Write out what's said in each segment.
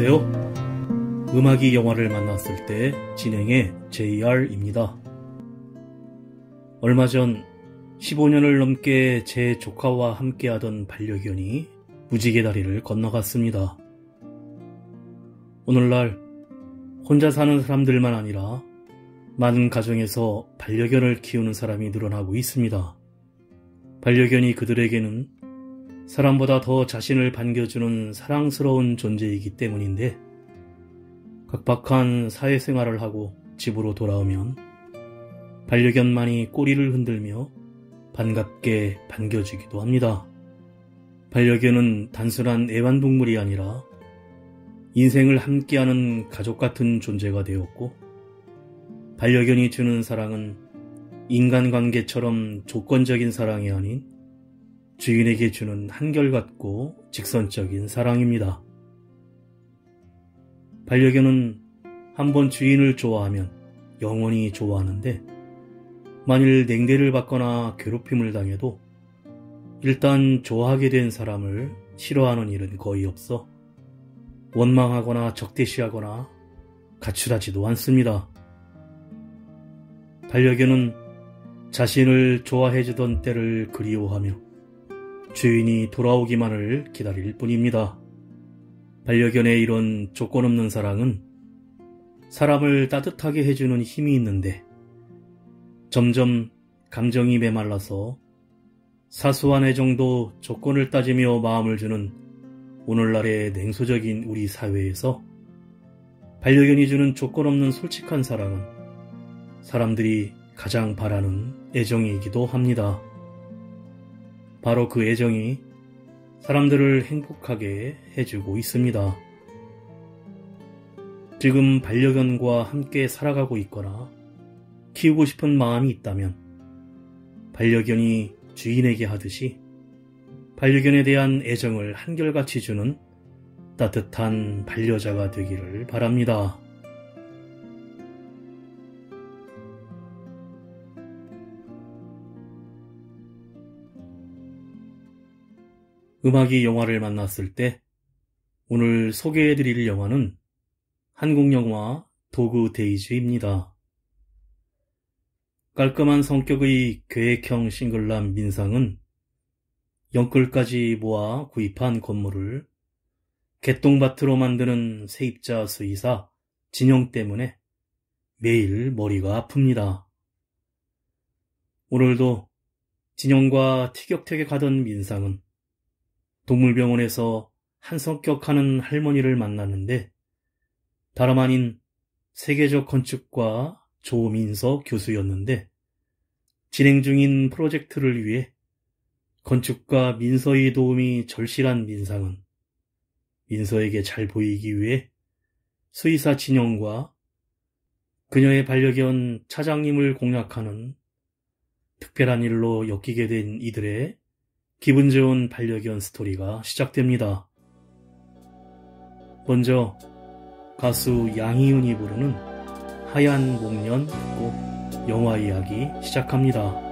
안녕하세요. 음악이 영화를 만났을 때 진행의 JR입니다. 얼마 전 15년을 넘게 제 조카와 함께하던 반려견이 무지개 다리를 건너갔습니다. 오늘날 혼자 사는 사람들만 아니라 많은 가정에서 반려견을 키우는 사람이 늘어나고 있습니다. 반려견이 그들에게는 사람보다 더 자신을 반겨주는 사랑스러운 존재이기 때문인데, 각박한 사회생활을 하고 집으로 돌아오면 반려견만이 꼬리를 흔들며 반갑게 반겨주기도 합니다. 반려견은 단순한 애완동물이 아니라 인생을 함께하는 가족 같은 존재가 되었고, 반려견이 주는 사랑은 인간관계처럼 조건적인 사랑이 아닌 주인에게 주는 한결같고 직선적인 사랑입니다. 반려견은 한번 주인을 좋아하면 영원히 좋아하는데, 만일 냉대를 받거나 괴롭힘을 당해도 일단 좋아하게 된 사람을 싫어하는 일은 거의 없어 원망하거나 적대시하거나 가출하지도 않습니다. 반려견은 자신을 좋아해주던 때를 그리워하며 주인이 돌아오기만을 기다릴 뿐입니다. 반려견의 이런 조건 없는 사랑은 사람을 따뜻하게 해주는 힘이 있는데, 점점 감정이 메말라서 사소한 애정도 조건을 따지며 마음을 주는 오늘날의 냉소적인 우리 사회에서 반려견이 주는 조건 없는 솔직한 사랑은 사람들이 가장 바라는 애정이기도 합니다. 바로 그 애정이 사람들을 행복하게 해주고 있습니다. 지금 반려견과 함께 살아가고 있거나 키우고 싶은 마음이 있다면 반려견이 주인에게 하듯이 반려견에 대한 애정을 한결같이 주는 따뜻한 반려자가 되기를 바랍니다. 음악이 영화를 만났을 때 오늘 소개해드릴 영화는 한국 영화 도그 데이즈입니다. 깔끔한 성격의 계획형 싱글남 민상은 영끌까지 모아 구입한 건물을 개똥밭으로 만드는 세입자 수의사 진영 때문에 매일 머리가 아픕니다. 오늘도 진영과 티격태격하던 민상은 동물병원에서 한성격하는 할머니를 만났는데, 다름 아닌 세계적 건축가 조민서 교수였는데, 진행 중인 프로젝트를 위해 건축가 민서의 도움이 절실한 민상은 민서에게 잘 보이기 위해 수의사 진영과 그녀의 반려견 차장님을 공략하는 특별한 일로 엮이게 된 이들의 기분 좋은 반려견 스토리가 시작됩니다. 먼저 가수 양희은이 부르는 하얀 목련 듣고 영화 이야기 시작합니다.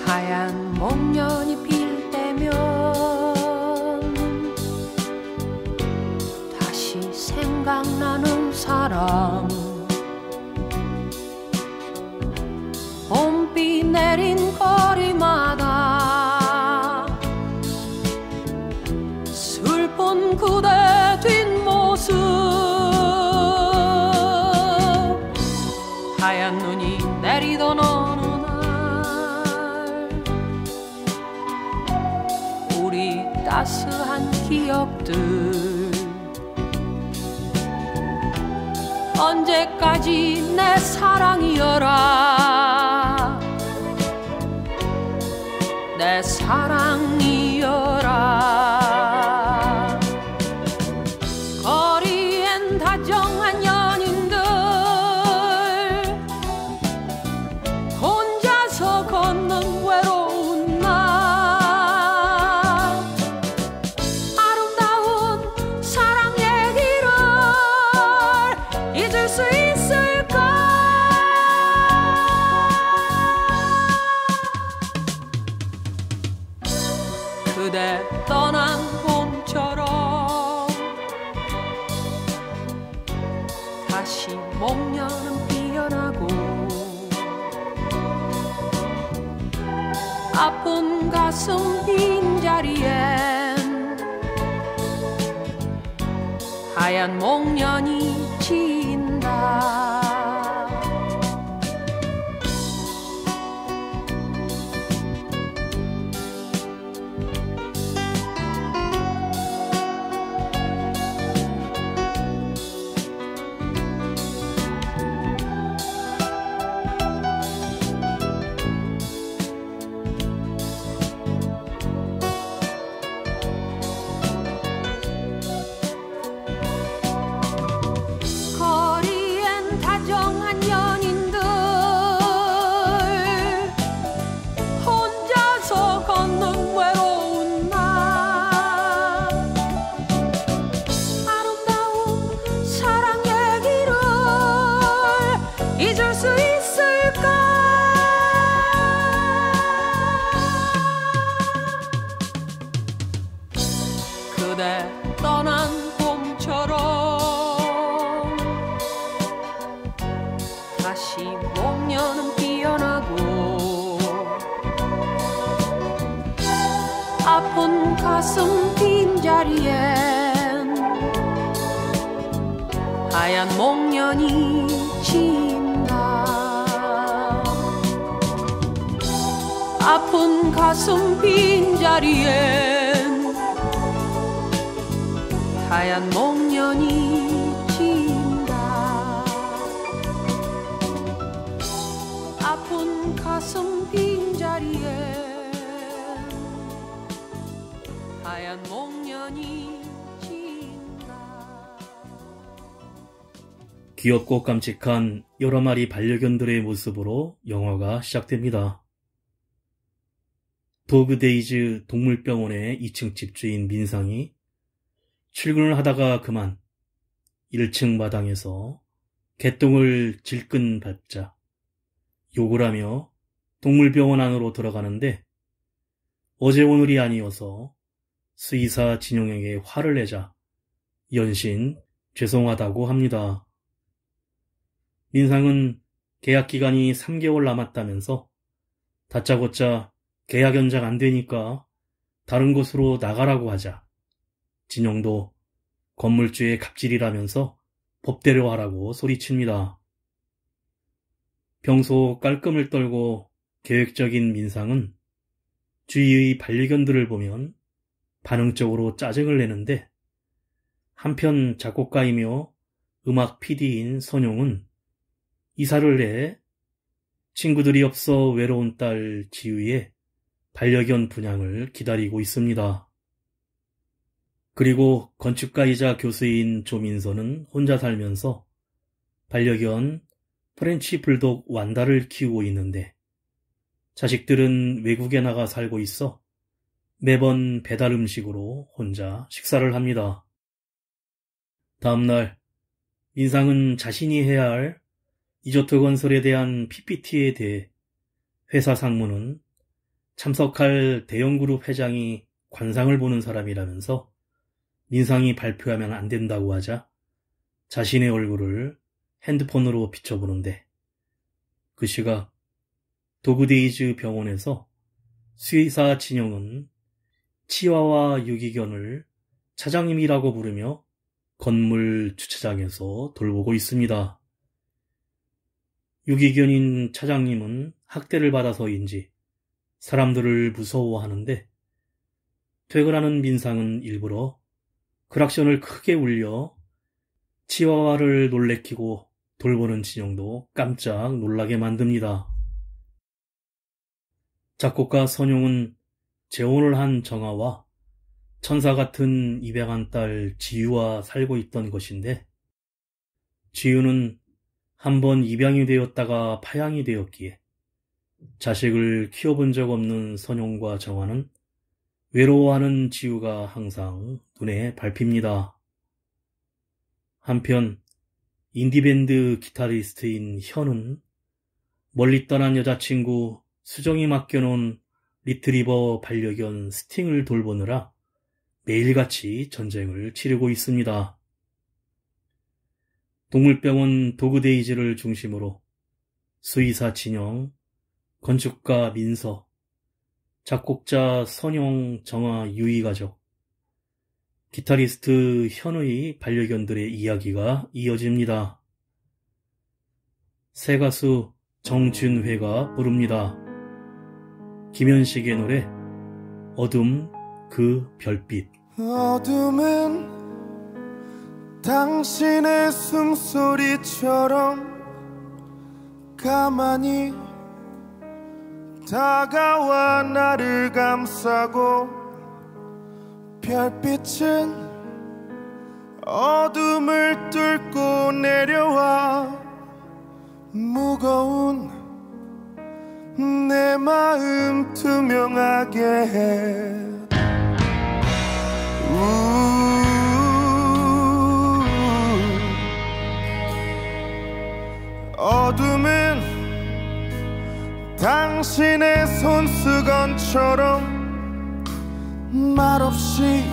하얀 목련이 필 때면 다시 생각나는 사람, 봄비 내린 거리마다 슬픈 그대 뒷모습, 하얀 눈이 내리던 어느 따스한 기억들, 언제까지 내 사랑이여라, 내 사랑이여라. 거리엔 다정한 연인들 혼자서 걷는 외로운 날, 아름다운 그대 떠난 봄처럼 다시 목련은 피어나고 아픈 가슴 빈자리엔 하얀 목련이 진다. 거리엔 다정한 연인들 혼자서 걷는 외로운 날 아름다운 사랑 얘기를 잊을 수 있을까. 그대 떠난 봄처럼 다시 목련은 피어나고 아픈 가슴 빈자리엔 하얀 목련이 진다. 아픈 가슴 빈자리엔 하얀 목련이 진다. 아픈 가슴 빈자리에 하얀 목련이 진다. 귀엽고 깜찍한 여러 마리 반려견들의 모습으로 영화가 시작됩니다. 도그데이즈 동물병원의 2층 집주인 민상이 출근을 하다가 그만 1층 마당에서 개똥을 질끈 밟자 욕을 하며 동물병원 안으로 들어가는데 어제 오늘이 아니어서 수의사 진용에게 화를 내자 연신 죄송하다고 합니다. 민상은 계약 기간이 3개월 남았다면서 다짜고짜 계약 연장 안 되니까 다른 곳으로 나가라고 하자 진용도 건물주의 갑질이라면서 법대로 하라고 소리칩니다. 평소 깔끔을 떨고 계획적인 민상은 주위의 반려견들을 보면 반응적으로 짜증을 내는데 한편 작곡가이며 음악 PD인 선용은 이사를 해 친구들이 없어 외로운 딸 지유의 반려견 분양을 기다리고 있습니다. 그리고 건축가이자 교수인 조민서는 혼자 살면서 반려견 프렌치 불독 완다를 키우고 있는데 자식들은 외국에 나가 살고 있어 매번 배달 음식으로 혼자 식사를 합니다. 다음날 민상은 자신이 해야 할 이조트 건설에 대한 PPT에 대해 회사 상무는 참석할 대형그룹 회장이 관상을 보는 사람이라면서 민상이 발표하면 안 된다고 하자 자신의 얼굴을 핸드폰으로 비춰보는데 그 시각 도그데이즈 병원에서 수의사 진영은 치와와 유기견을 차장님이라고 부르며 건물 주차장에서 돌보고 있습니다. 유기견인 차장님은 학대를 받아서인지 사람들을 무서워하는데 퇴근하는 민상은 일부러 크락션을 크게 울려 치와와를 놀래키고 돌보는 진영도 깜짝 놀라게 만듭니다. 작곡가 선용은 재혼을 한 정아와 천사 같은 입양한 딸 지유와 살고 있던 것인데 지유는 한번 입양이 되었다가 파양이 되었기에 자식을 키워본 적 없는 선용과 정아는 외로워하는 지유가 항상 눈에 밟힙니다. 한편 인디밴드 기타리스트인 현은 멀리 떠난 여자친구 수정이 맡겨놓은 리트리버 반려견 스팅을 돌보느라 매일같이 전쟁을 치르고 있습니다. 동물병원 도그데이즈를 중심으로 수의사 진영, 건축가 민서, 작곡자 선영, 정아, 유이 가족, 기타리스트 현의 반려견들의 이야기가 이어집니다. 새 가수 정준회가 부릅니다. 김현식의 노래 어둠 그 별빛. 어둠은 당신의 숨소리처럼 가만히 다가와 나를 감싸고, 별빛은 어둠을 뚫고 내려와 무거운 내 마음 투명하게 해. 어둠은 당신의 손수건처럼 말없이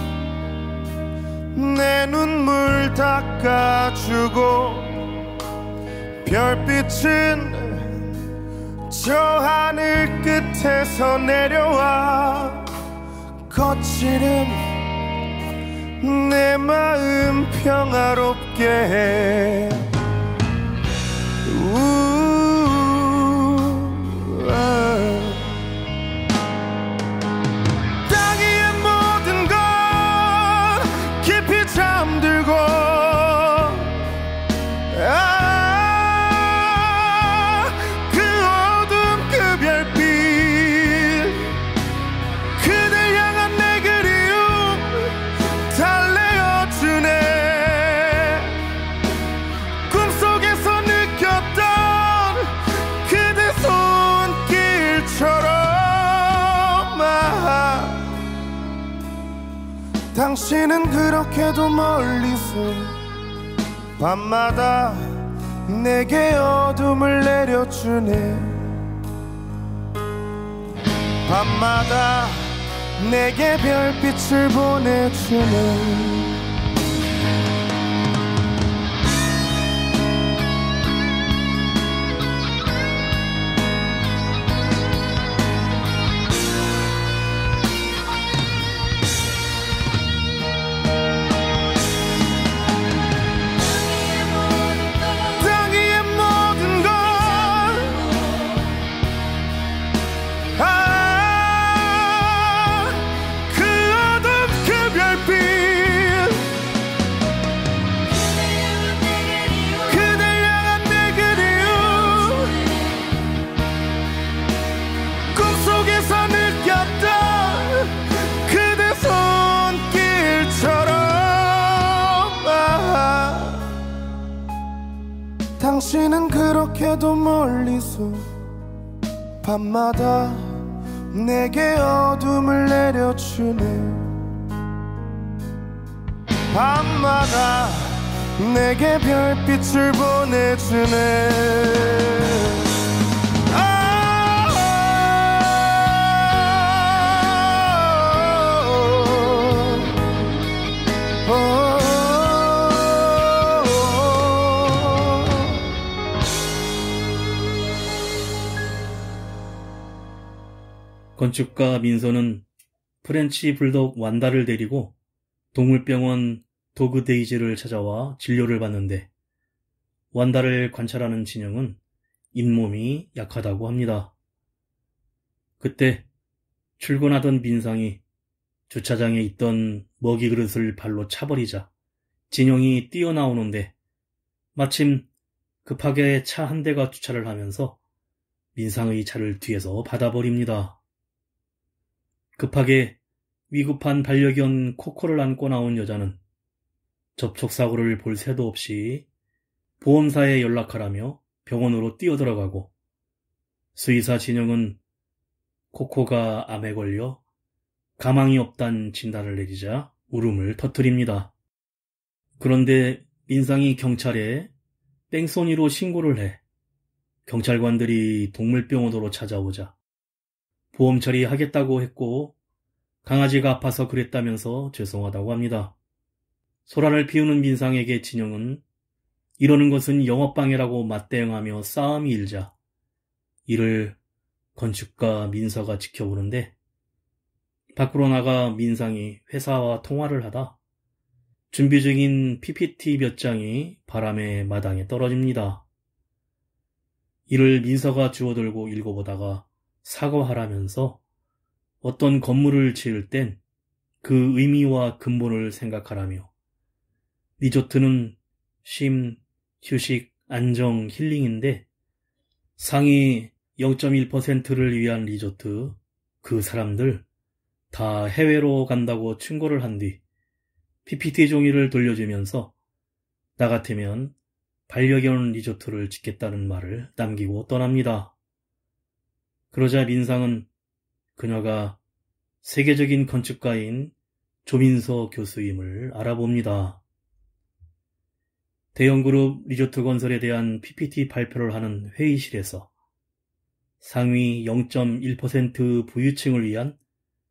내 눈물 닦아주고, 별빛은 저 하늘 끝에서 내려와 거칠은 내 마음 평화롭게 해. 땅 위의 모든 건 깊이 잠들고, 그 어둠 그 별빛, 그댈 향한 내 그리움 달래어주네. 꿈속에서 느꼈던 그대 손길처럼 당신은 그렇게도 멀리서 밤마다 내게 어둠을 내려주네. 밤마다 내게 별빛을 보내주네. 당신은 그렇게도 멀리서 밤마다 내게 어둠을 내려주네. 밤마다 내게 별빛을 보내주네. 건축가 민서는 프렌치 불독 완다를 데리고 동물병원 도그데이즈를 찾아와 진료를 받는데, 완다를 관찰하는 진영은 잇몸이 약하다고 합니다. 그때 출근하던 민상이 주차장에 있던 먹이 그릇을 발로 차버리자 진영이 뛰어나오는데, 마침 급하게 차 한 대가 주차를 하면서 민상의 차를 뒤에서 받아버립니다. 급하게 위급한 반려견 코코를 안고 나온 여자는 접촉사고를 볼 새도 없이 보험사에 연락하라며 병원으로 뛰어들어가고, 수의사 진영은 코코가 암에 걸려 가망이 없단 진단을 내리자 울음을 터뜨립니다. 그런데 민상이 경찰에 뺑소니로 신고를 해 경찰관들이 동물병원으로 찾아오자 보험 처리하겠다고 했고 강아지가 아파서 그랬다면서 죄송하다고 합니다. 소란을 피우는 민상에게 진영은 이러는 것은 영업방해라고 맞대응하며 싸움이 일자 이를 건축가 민서가 지켜보는데 밖으로 나가 민상이 회사와 통화를 하다 준비 중인 PPT 몇 장이 바람의 마당에 떨어집니다. 이를 민서가 주워들고 읽어보다가 사과하라면서 어떤 건물을 지을 땐 그 의미와 근본을 생각하라며 리조트는 쉼, 휴식, 안정, 힐링인데 상위 0.1%를 위한 리조트, 그 사람들 다 해외로 간다고 충고를 한 뒤 PPT 종이를 돌려주면서 나 같으면 반려견 리조트를 짓겠다는 말을 남기고 떠납니다. 그러자 민상은 그녀가 세계적인 건축가인 조민서 교수임을 알아봅니다. 대형그룹 리조트 건설에 대한 PPT 발표를 하는 회의실에서 상위 0.1% 부유층을 위한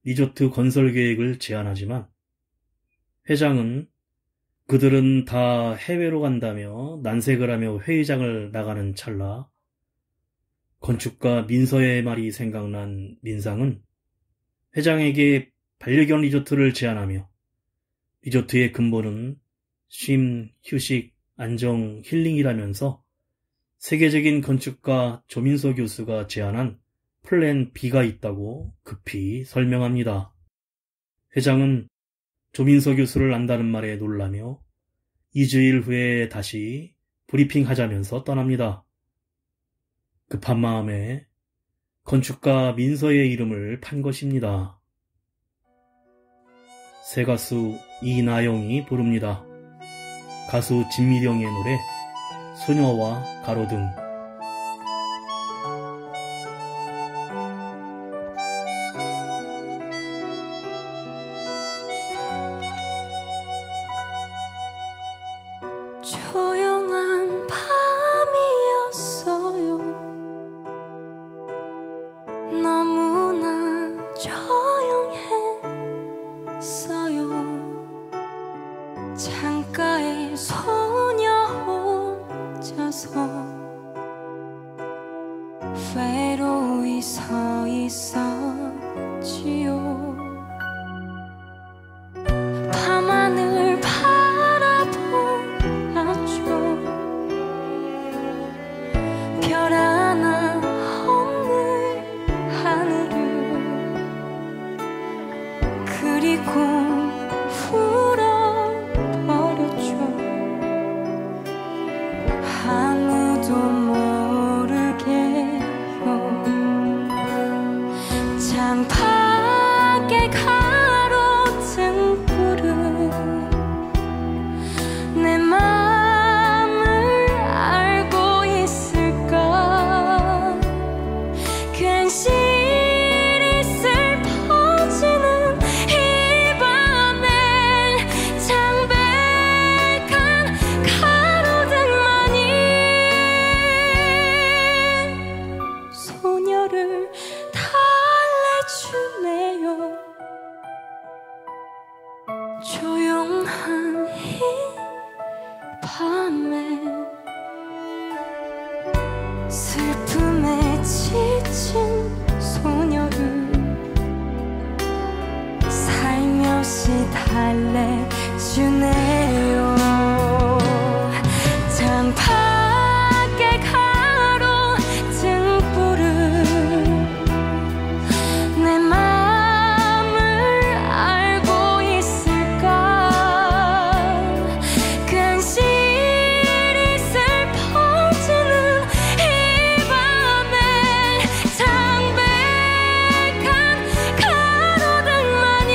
리조트 건설 계획을 제안하지만 회장은 그들은 다 해외로 간다며 난색을 하며 회의장을 나가는 찰나 건축가 민서의 말이 생각난 민상은 회장에게 반려견 리조트를 제안하며 리조트의 근본은 쉼, 휴식, 안정, 힐링이라면서 세계적인 건축가 조민서 교수가 제안한 플랜 B가 있다고 급히 설명합니다. 회장은 조민서 교수를 안다는 말에 놀라며 2주일 후에 다시 브리핑하자면서 떠납니다. 급한 마음에 건축가 민서의 이름을 판 것입니다. 새 가수 이나영이 부릅니다. 가수 진미령의 노래 소녀와 가로등. 조용한 밤이었어요. 너무나 조용했어요. 창가에 소녀 혼자서 외로이 서 있었지요. 밤하늘 바라보았죠. 별 하나 없는 하늘을. 그리고 울어버렸죠. 아무도 모르게요. 창밖에 가로등 불은 내 맘을 알고 있을까. 괜시리 슬퍼지는 이 밤엔 창백한 가로등만이 소녀를 달래주네요. 조용한 이 밤에 슬픔에 지친 소녀를 살며시 달래주네요. 창밖에 가로등불은 내 맘을 알고 있을까. 괜시리 슬퍼지는 이 밤엔 창백한 가로등만이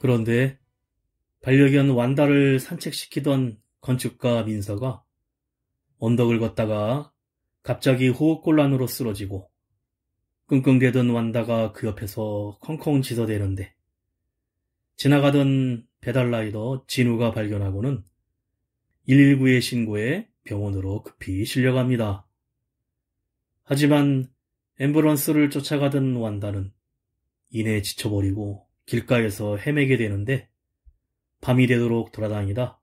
그런데 반려견 완다를 산책시키던 건축가 민서가 언덕을 걷다가 갑자기 호흡곤란으로 쓰러지고 끙끙대던 완다가 그 옆에서 컹컹 짖어대는데 지나가던 배달라이더 진우가 발견하고는 119에 신고해 병원으로 급히 실려갑니다. 하지만 앰뷸런스를 쫓아가던 완다는 이내 지쳐버리고 길가에서 헤매게 되는데 밤이 되도록 돌아다니다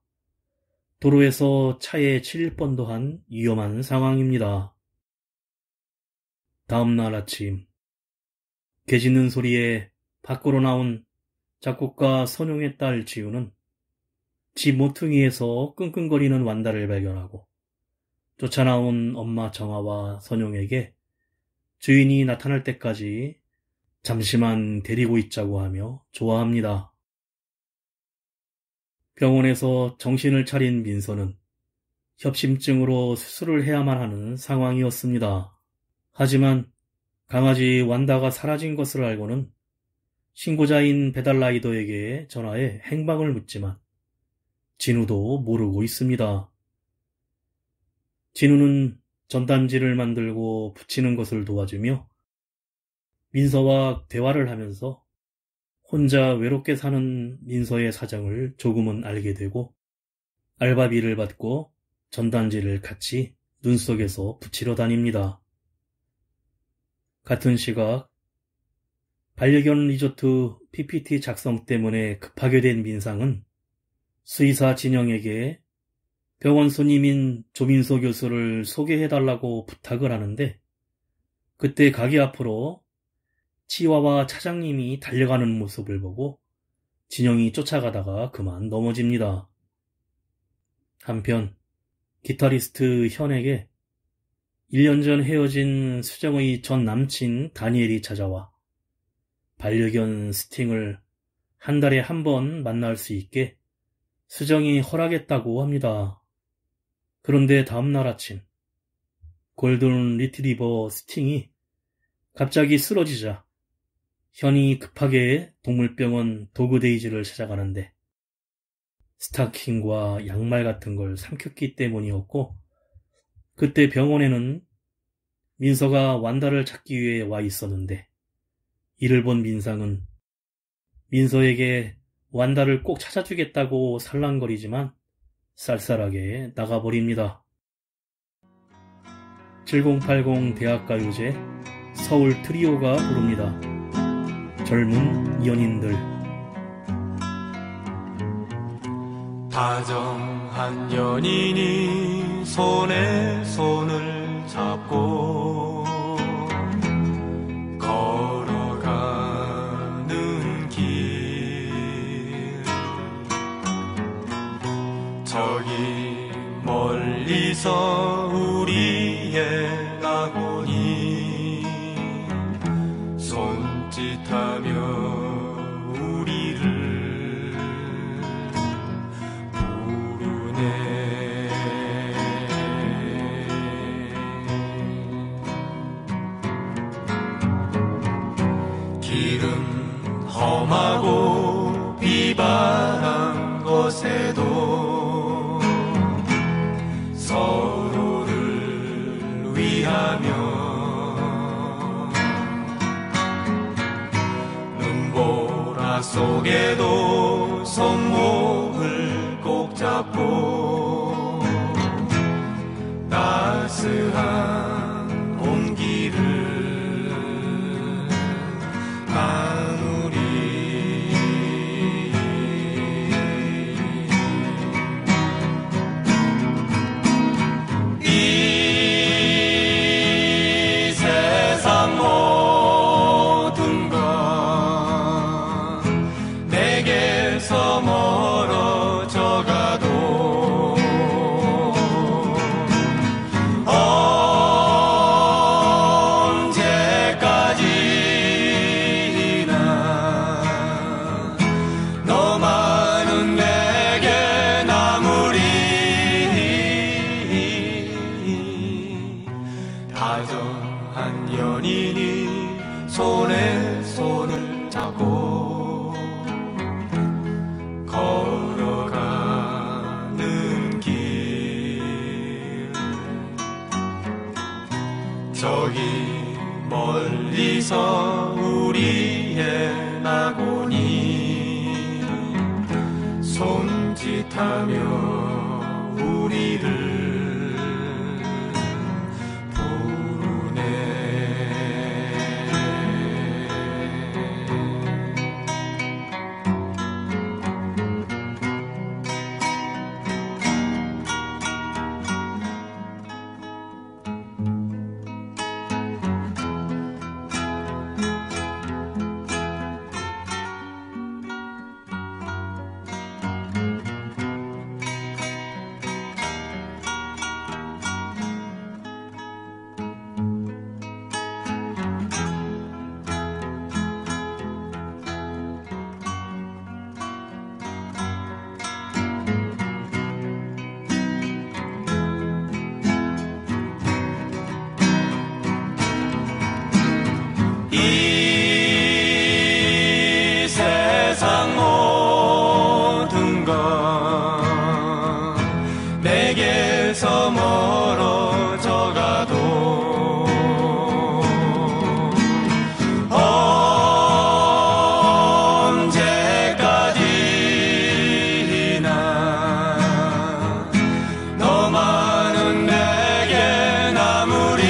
도로에서 차에 치일 뻔도 한 위험한 상황입니다. 다음날 아침 개 짖는 소리에 밖으로 나온 작곡가 선용의 딸 지우는 집 모퉁이에서 끙끙거리는 완다를 발견하고 쫓아나온 엄마 정아와 선용에게 주인이 나타날 때까지 잠시만 데리고 있자고 하며 좋아합니다. 병원에서 정신을 차린 민서는 협심증으로 수술을 해야만 하는 상황이었습니다. 하지만 강아지 완다가 사라진 것을 알고는 신고자인 배달라이더에게 전화해 행방을 묻지만 진우도 모르고 있습니다. 진우는 전단지를 만들고 붙이는 것을 도와주며 민서와 대화를 하면서 혼자 외롭게 사는 민서의 사정을 조금은 알게 되고 알바비를 받고 전단지를 같이 눈속에서 붙이러 다닙니다. 같은 시각 반려견 리조트 PPT 작성 때문에 급하게 된 민상은 수의사 진영에게 병원 손님인 조민소 교수를 소개해달라고 부탁을 하는데 그때 가게 앞으로 치와와 차장님이 달려가는 모습을 보고 진영이 쫓아가다가 그만 넘어집니다. 한편 기타리스트 현에게 1년 전 헤어진 수정의 전 남친 다니엘이 찾아와 반려견 스팅을 한 달에 한 번 만날 수 있게 수정이 허락했다고 합니다. 그런데 다음날 아침 골든 리트리버 스팅이 갑자기 쓰러지자 현이 급하게 동물병원 도그데이즈를 찾아가는데 스타킹과 양말 같은 걸 삼켰기 때문이었고 그때 병원에는 민서가 완다를 찾기 위해 와 있었는데 이를 본 민상은 민서에게 완다를 꼭 찾아주겠다고 살랑거리지만 쌀쌀하게 나가버립니다. 7080 대학가요제 서울 트리오가 부릅니다. 젊은 연인들. 다정한 연인이 손에 손을 잡고 걸어가는 길 저기 멀리서 우리의 낙원이 손짓하며 길은 험하고 비바람 곳에도 서로를 위하며 눈보라 속에도 손목을 꼭 잡고 따스한 온기를 다정한 연인이 손에 손을 잡고 저기 멀리서 우리의 낙원이 손짓하며 우리를 내게서 멀어져 가도 언제까지나 너만은 내게 남으리.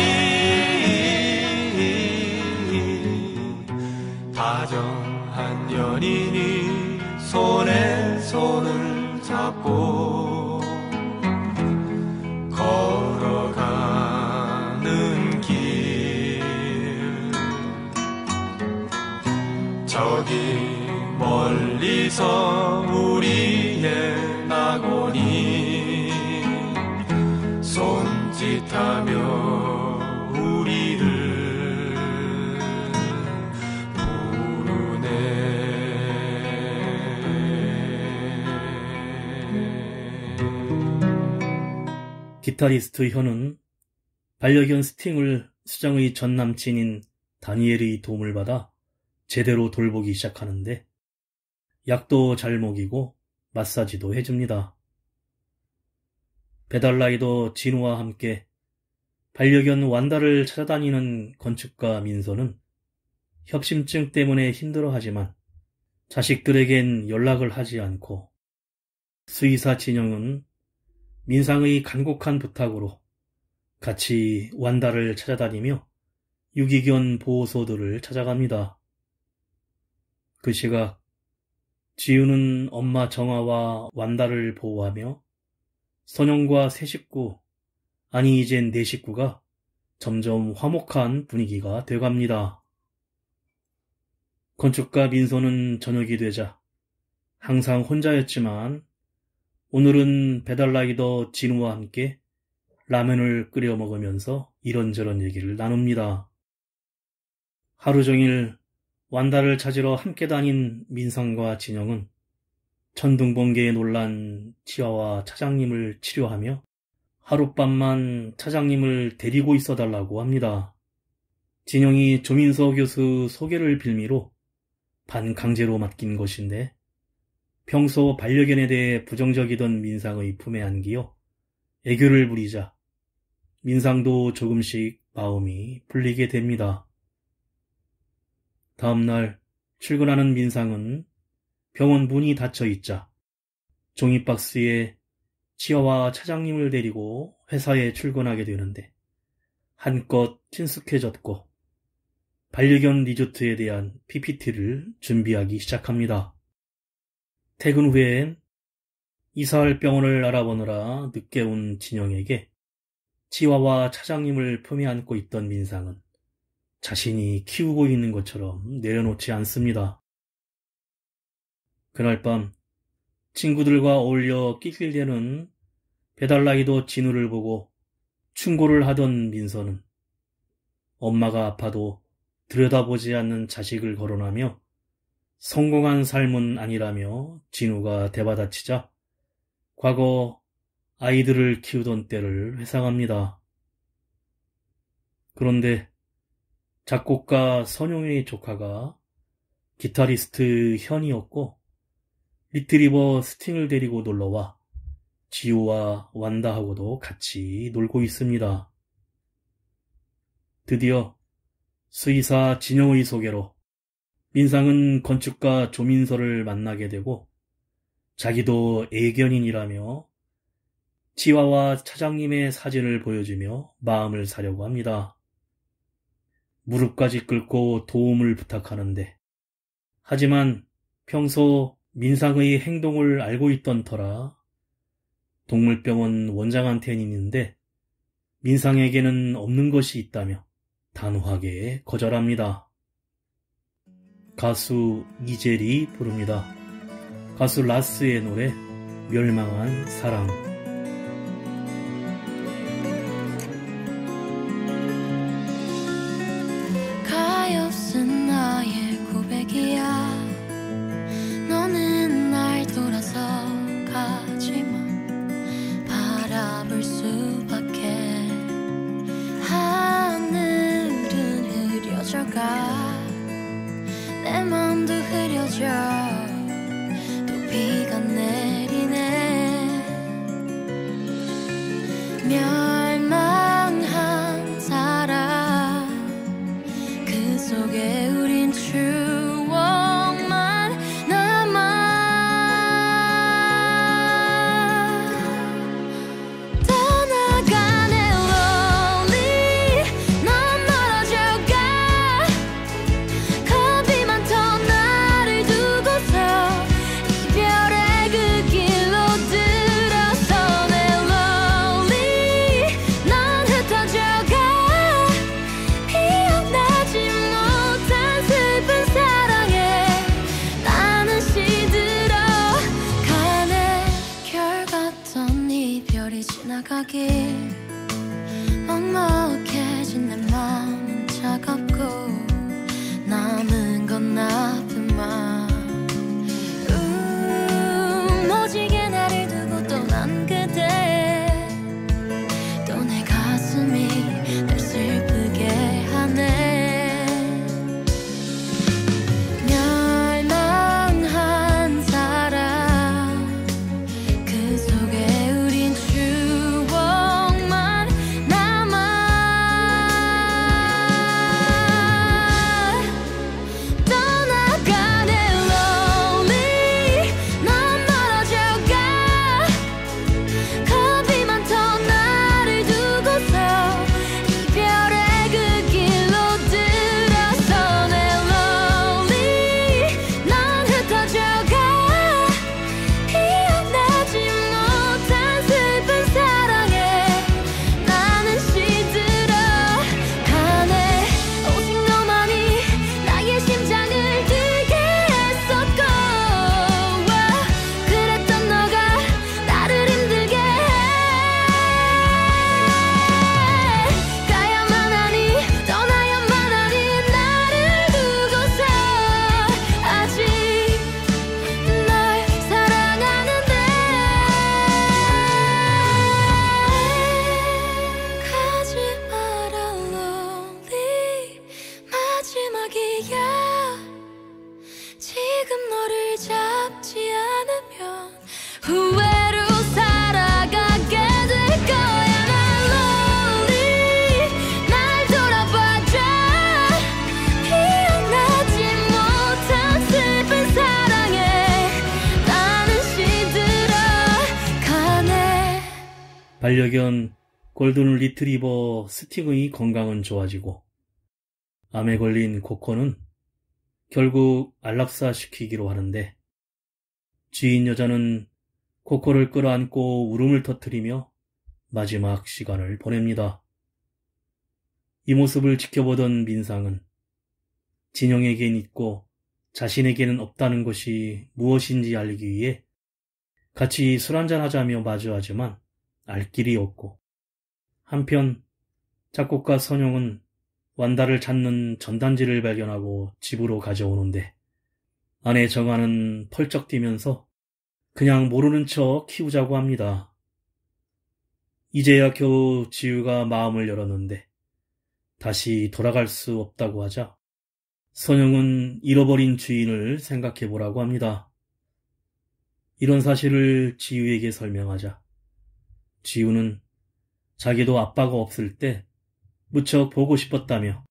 다정한 연인이 손에 손을 잡고 걸어가는 길, 저기 멀리서 우리의 낙원이 손짓하며 우리를 부르네. 기타리스트 현은 반려견 스팅을 수정의 전 남친인 다니엘의 도움을 받아 제대로 돌보기 시작하는데 약도 잘 먹이고 마사지도 해줍니다. 배달라이더 진우와 함께 반려견 완다를 찾아다니는 건축가 민서는 협심증 때문에 힘들어하지만 자식들에겐 연락을 하지 않고, 수의사 진영은 민상의 간곡한 부탁으로 같이 완다를 찾아다니며 유기견 보호소들을 찾아갑니다. 그 시각 지우는 엄마 정아와 완다를 보호하며 선영과 세 식구, 아니 이젠 네 식구가 점점 화목한 분위기가 돼갑니다. 건축가 민서는 저녁이 되자 항상 혼자였지만 오늘은 배달라이더 진우와 함께 라면을 끓여 먹으면서 이런저런 얘기를 나눕니다. 하루 종일 완다를 찾으러 함께 다닌 민상과 진영은 천둥번개에 놀란 치아와 차장님을 치료하며 하룻밤만 차장님을 데리고 있어달라고 합니다. 진영이 조민서 교수 소개를 빌미로 반강제로 맡긴 것인데 평소 반려견에 대해 부정적이던 민상의 품에 안기어 애교를 부리자 민상도 조금씩 마음이 풀리게 됩니다. 다음날 출근하는 민상은 병원 문이 닫혀있자 종이박스에 치아와 차장님을 데리고 회사에 출근하게 되는데 한껏 친숙해졌고 반려견 리조트에 대한 PPT를 준비하기 시작합니다. 퇴근 후엔 이사할 병원을 알아보느라 늦게 온 진영에게 치와와 차장님을 품에 안고 있던 민상은 자신이 키우고 있는 것처럼 내려놓지 않습니다. 그날 밤 친구들과 어울려 낄낄대는 배달라이더 진우를 보고 충고를 하던 민서는 엄마가 아파도 들여다보지 않는 자식을 거론하며 성공한 삶은 아니라며 진우가 대받아치자 과거 아이들을 키우던 때를 회상합니다. 그런데 작곡가 선용의 조카가 기타리스트 현이었고 리트리버 스팅을 데리고 놀러와 지우와 완다하고도 같이 놀고 있습니다. 드디어 수의사 진영의 소개로 민상은 건축가 조민서를 만나게 되고 자기도 애견인이라며 치와와 차장님의 사진을 보여주며 마음을 사려고 합니다. 무릎까지 꿇고 도움을 부탁하는데 하지만 평소 민상의 행동을 알고 있던 터라 동물병원 원장한테는 있는데 민상에게는 없는 것이 있다며 단호하게 거절합니다. 가수 이젤이 부릅니다. 가수 라스의 노래 멸망한 사랑. 가엾은 나의 고백이야. 너는 날 돌아서 가지만 바라볼 수밖에. 하늘은 흐려져가 내 맘도 흐려져. 또 비가 내리네. 멸망한 사랑 그 속에 우린 추억만 남아. 떠나가네 lonely. 넌 멀어져가. 겁이 많던 나를 두고서 이별의 그 길로 들어서네 lonely. 넌 흩어져가. 기억나지 못한 슬픈 사랑에 나는 시들어가네. 결 같던 이별이 지나가길 먹먹해진 내 마음은 차갑고 남은 건 나쁜 맘. 무지개 나를 두고 떠난 그대 또 내 가슴이 날 슬프게 하네. 멸망한 사랑 그 속에 우린 추억만 남아. 떠나가네 lonely. 넌 멀어져가. 겁이 많던 나를 두고서 이별의 그 길로 들어서네 lonely. 넌 흩어져가. 기억나지 못한 슬픈 사랑에 나는 시들어가네. 오직 너만이 나의 심장을 뛰게 했었고 그랬던 너가 나를 힘들게 해. 가야만 하니 떠나야만 하니 나를 두고서 아직 널 사랑하는데. 가지 마라 lonely. 마지막이야. 지금 너를 잡지 않으면 후회로 살아가게 될 거야. 난 lonely. 날 돌아봐줘. 기억나지 못한 슬픈 사랑에 나는 시들어가네. 반려견 골든 리트리버 스팅의 건강은 좋아지고 암에 걸린 코코는 결국 안락사시키기로 하는데 주인 여자는 코코를 끌어안고 울음을 터뜨리며 마지막 시간을 보냅니다. 이 모습을 지켜보던 민상은 진영에겐 있고 자신에게는 없다는 것이 무엇인지 알기 위해 같이 술 한잔 하자며 마주하지만 알 길이 없고, 한편 작곡가 선영은 완다를 찾는 전단지를 발견하고 집으로 가져오는데 아내 정아는 펄쩍 뛰면서 그냥 모르는 척 키우자고 합니다. 이제야 겨우 지우가 마음을 열었는데 다시 돌아갈 수 없다고 하자 선영은 잃어버린 주인을 생각해보라고 합니다. 이런 사실을 지우에게 설명하자 지우는 자기도 아빠가 없을 때 무척 보고 싶었다며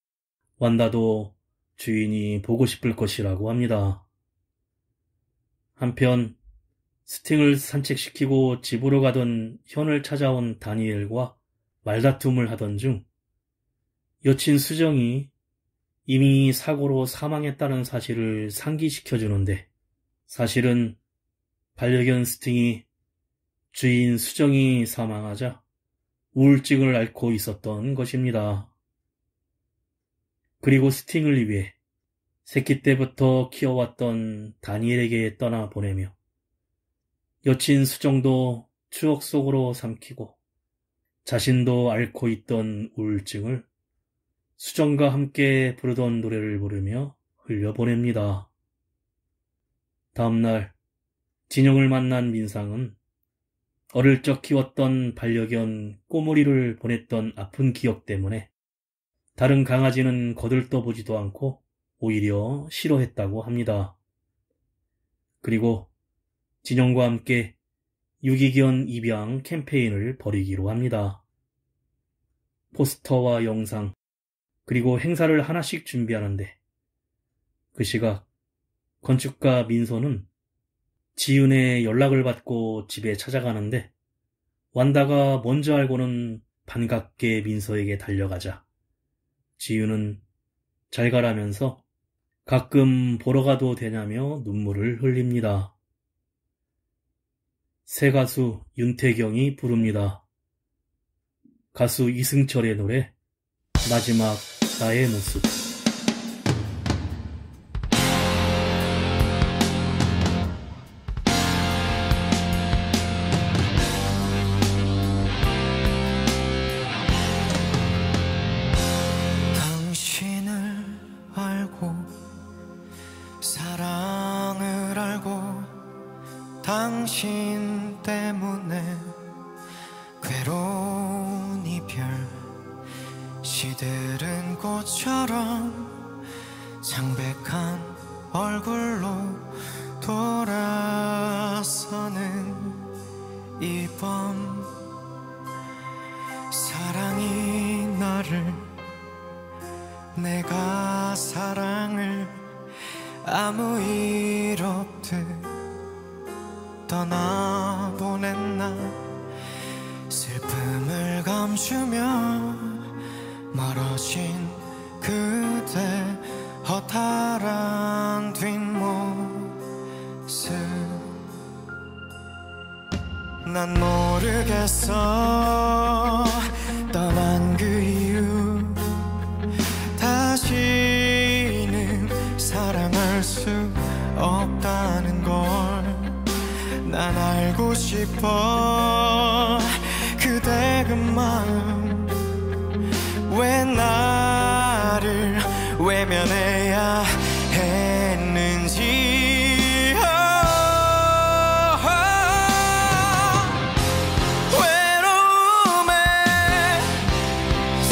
완다도 주인이 보고 싶을 것이라고 합니다. 한편 스팅을 산책시키고 집으로 가던 현을 찾아온 다니엘과 말다툼을 하던 중 여친 수정이 이미 사고로 사망했다는 사실을 상기시켜주는데, 사실은 반려견 스팅이 주인 수정이 사망하자 우울증을 앓고 있었던 것입니다. 그리고 스팅을 위해 새끼 때부터 키워왔던 다니엘에게 떠나보내며 여친 수정도 추억 속으로 삼키고 자신도 앓고 있던 우울증을 수정과 함께 부르던 노래를 부르며 흘려보냅니다. 다음날 진영을 만난 민상은 어릴 적 키웠던 반려견 꼬물이를 보냈던 아픈 기억 때문에 다른 강아지는 거들떠보지도 않고 오히려 싫어했다고 합니다. 그리고 진영과 함께 유기견 입양 캠페인을 벌이기로 합니다. 포스터와 영상, 그리고 행사를 하나씩 준비하는데, 그 시각 건축가 민서는 지윤의 연락을 받고 집에 찾아가는데, 완다가 먼저 알고는 반갑게 민서에게 달려가자 지윤은 잘 가라면서 가끔 보러 가도 되냐며 눈물을 흘립니다. 새 가수 윤태경이 부릅니다. 가수 이승철의 노래 마지막 나의 모습. 당신을 알고 사랑을 알고 당신 때문에 괴로운 이별 시들은 꽃처럼 창백한 얼굴로 돌아서는 이 밤 사랑이 나를 내가 사랑을 아무 일 없듯 떠나보낸 날 슬픔을 감추며 멀어진 그대 허탈한 뒷모습 난 모르겠어 떠난 그 이유 다시는 사랑할 수 없다는 걸 난 알고 싶어 그대 그 마음 왜 나를 외면해야 했는지 외로움에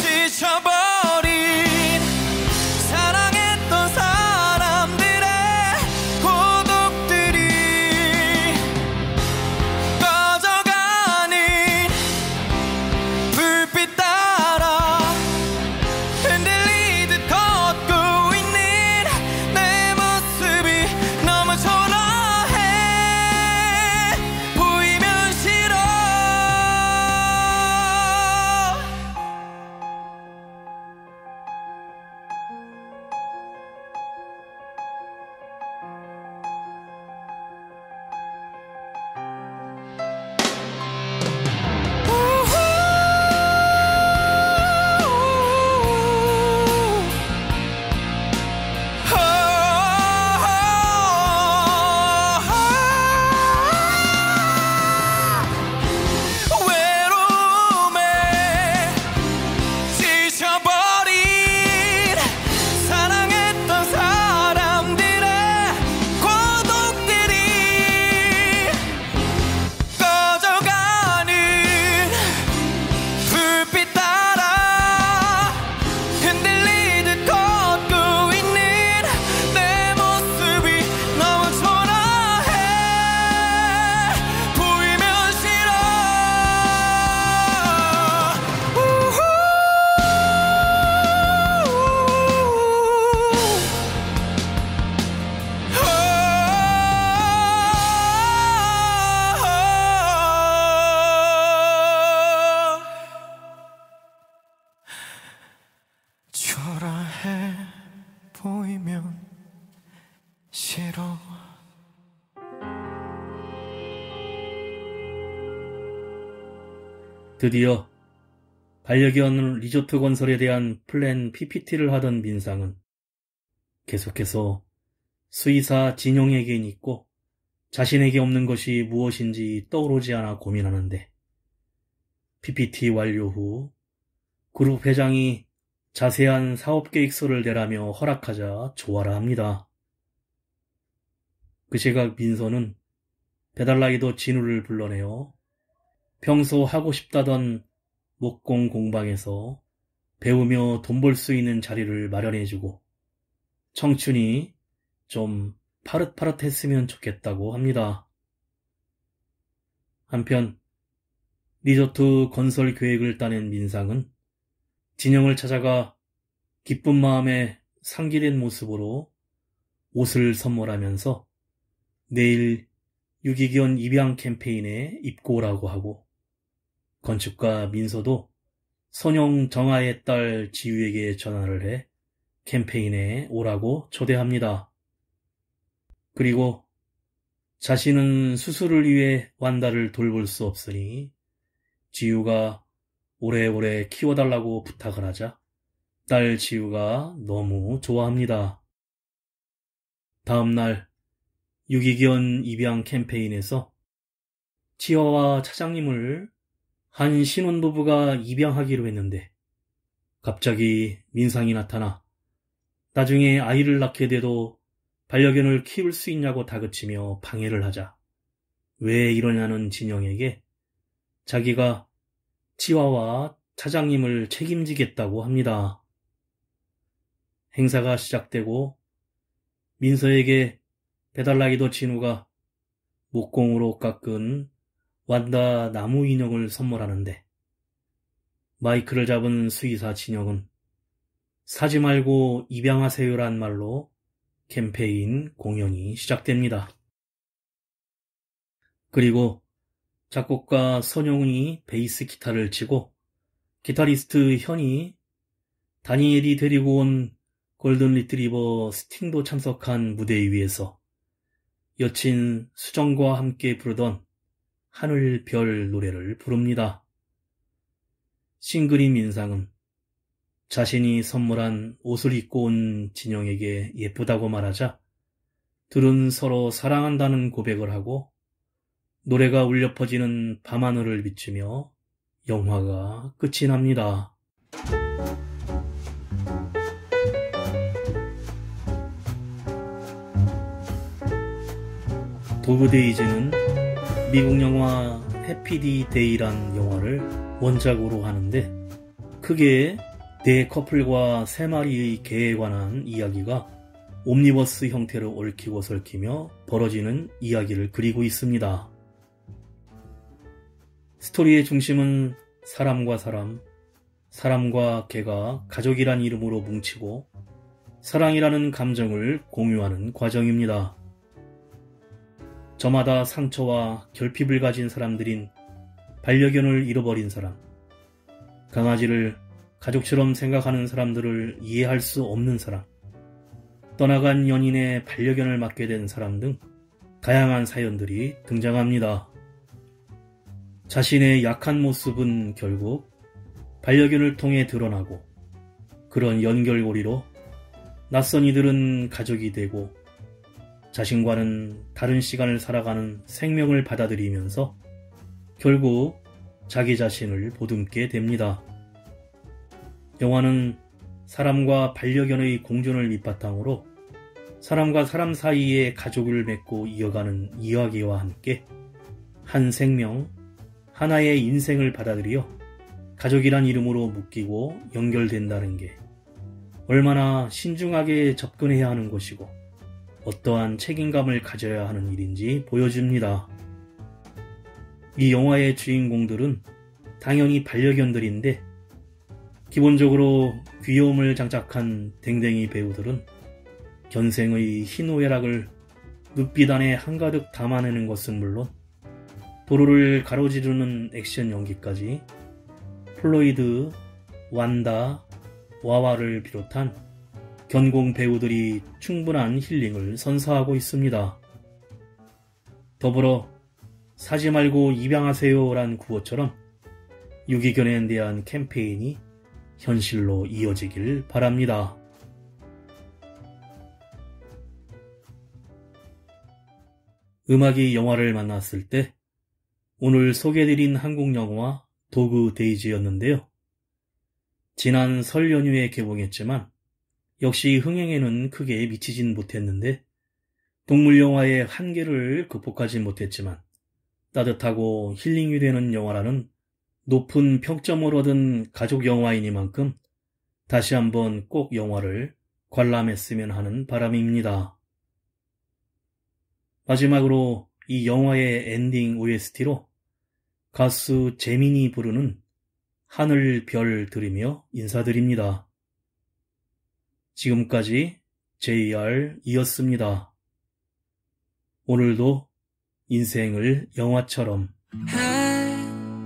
지쳐버린 사랑했던 사람들의 고독들이 꺼져가는 불빛 따라 드디어 반려견 리조트 건설에 대한 플랜 PPT를 하던 민상은 계속해서 수의사 진영에게 있고 자신에게 없는 것이 무엇인지 떠오르지 않아 고민하는데 PPT 완료 후 그룹 회장이 자세한 사업계획서를 내라며 허락하자 좋아라 합니다. 그 시각 민서는 배달라이더 진우를 불러내어 평소 하고 싶다던 목공 공방에서 배우며 돈 벌 수 있는 자리를 마련해주고 청춘이 좀 파릇파릇했으면 좋겠다고 합니다. 한편 리조트 건설 계획을 따낸 민상은 진영을 찾아가 기쁜 마음에 상기된 모습으로 옷을 선물하면서 내일 유기견 입양 캠페인에 입고 오라고 하고 건축가 민서도 선영 정아의 딸 지유에게 전화를 해 캠페인에 오라고 초대합니다. 그리고 자신은 수술을 위해 완다를 돌볼 수 없으니 지유가 오래오래 키워달라고 부탁을 하자 딸 지유가 너무 좋아합니다. 다음날 유기견 입양 캠페인에서 치와와 차장님을 한 신혼부부가 입양하기로 했는데 갑자기 민상이 나타나 나중에 아이를 낳게 돼도 반려견을 키울 수 있냐고 다그치며 방해를 하자 왜 이러냐는 진영에게 자기가 치와와 차장님을 책임지겠다고 합니다. 행사가 시작되고 민서에게 배달라이더 진우가 목공으로 깎은 완다 나무 인형을 선물하는데 마이크를 잡은 수의사 진영은 사지 말고 입양하세요란 말로 캠페인 공연이 시작됩니다. 그리고 작곡가 선영이 베이스 기타를 치고 기타리스트 현이 다니엘이 데리고 온 골든 리트리버 스팅도 참석한 무대 위에서 여친 수정과 함께 부르던 하늘 별 노래를 부릅니다. 싱글인 민상은 자신이 선물한 옷을 입고 온 진영에게 예쁘다고 말하자 둘은 서로 사랑한다는 고백을 하고 노래가 울려 퍼지는 밤하늘을 비추며 영화가 끝이 납니다. 도그데이즈는 미국 영화 해피디 데이란 영화를 원작으로 하는데 크게 네 커플과 세 마리의 개에 관한 이야기가 옴니버스 형태로 얽히고 설키며 벌어지는 이야기를 그리고 있습니다. 스토리의 중심은 사람과 사람, 사람과 개가 가족이란 이름으로 뭉치고 사랑이라는 감정을 공유하는 과정입니다. 저마다 상처와 결핍을 가진 사람들인 반려견을 잃어버린 사람, 강아지를 가족처럼 생각하는 사람들을 이해할 수 없는 사람, 떠나간 연인의 반려견을 맡게 된 사람 등 다양한 사연들이 등장합니다. 자신의 약한 모습은 결국 반려견을 통해 드러나고 그런 연결고리로 낯선 이들은 가족이 되고 자신과는 다른 시간을 살아가는 생명을 받아들이면서 결국 자기 자신을 보듬게 됩니다. 영화는 사람과 반려견의 공존을 밑바탕으로 사람과 사람 사이에 가족을 맺고 이어가는 이야기와 함께 한 생명, 하나의 인생을 받아들여 가족이란 이름으로 묶이고 연결된다는 게 얼마나 신중하게 접근해야 하는 것이고 어떠한 책임감을 가져야 하는 일인지 보여줍니다. 이 영화의 주인공들은 당연히 반려견들인데 기본적으로 귀여움을 장착한 댕댕이 배우들은 견생의 희노애락을 눈빛 안에 한가득 담아내는 것은 물론 도로를 가로지르는 액션 연기까지 플로이드, 완다, 와와를 비롯한 견공 배우들이 충분한 힐링을 선사하고 있습니다. 더불어 사지 말고 입양하세요란 구호처럼 유기견에 대한 캠페인이 현실로 이어지길 바랍니다. 음악이 영화를 만났을 때 오늘 소개해드린 한국 영화 도그 데이즈였는데요. 지난 설 연휴에 개봉했지만 역시 흥행에는 크게 미치진 못했는데 동물 영화의 한계를 극복하지 못했지만 따뜻하고 힐링이 되는 영화라는 높은 평점을 얻은 가족 영화이니만큼 다시 한번 꼭 영화를 관람했으면 하는 바람입니다. 마지막으로 이 영화의 엔딩 OST로 가수 재민이 부르는 하늘 별 들으며 인사드립니다. 지금까지 JR이었습니다. 오늘도 인생을 영화처럼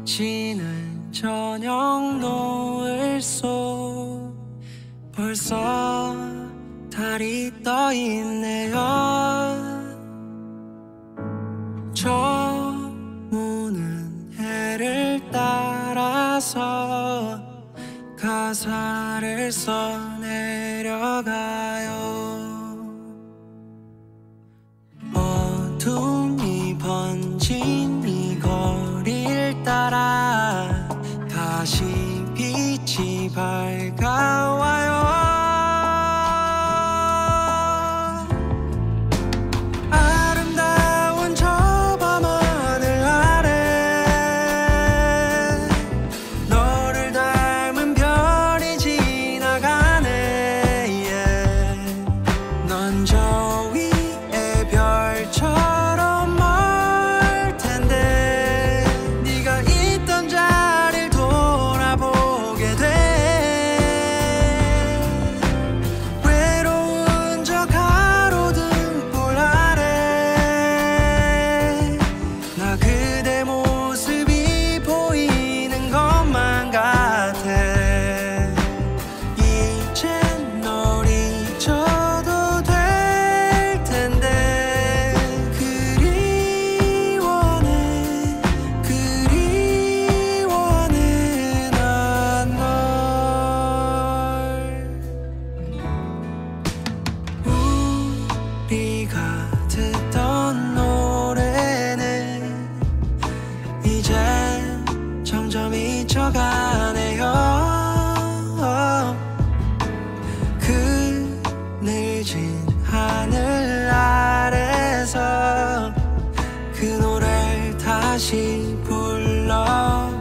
해지는 저녁 노을 속 벌써 달이 떠 있네요. 저 무는 해를 따라서 가사를 써내려가요. 어둠이 번진 이 거리를 따라 다시 빛이 밝아와요. 아름다운 저 밤하늘 아래 너를 닮은 별이 지나가네. 넌 저 위에 별처럼 멀 텐데 네가 있던 자리를 돌아보게 돼. 외로운 저 가로등불 아래 나 그대 모습이 보이는 것만 같아. 이젠 널 잊혀도 될 텐데 그리워네 그리워네 난 널. 우리가 듣던 노래는 이젠 점점 잊혀가네요. 그 늦은 하늘 아래서 그 노래를 다시 불러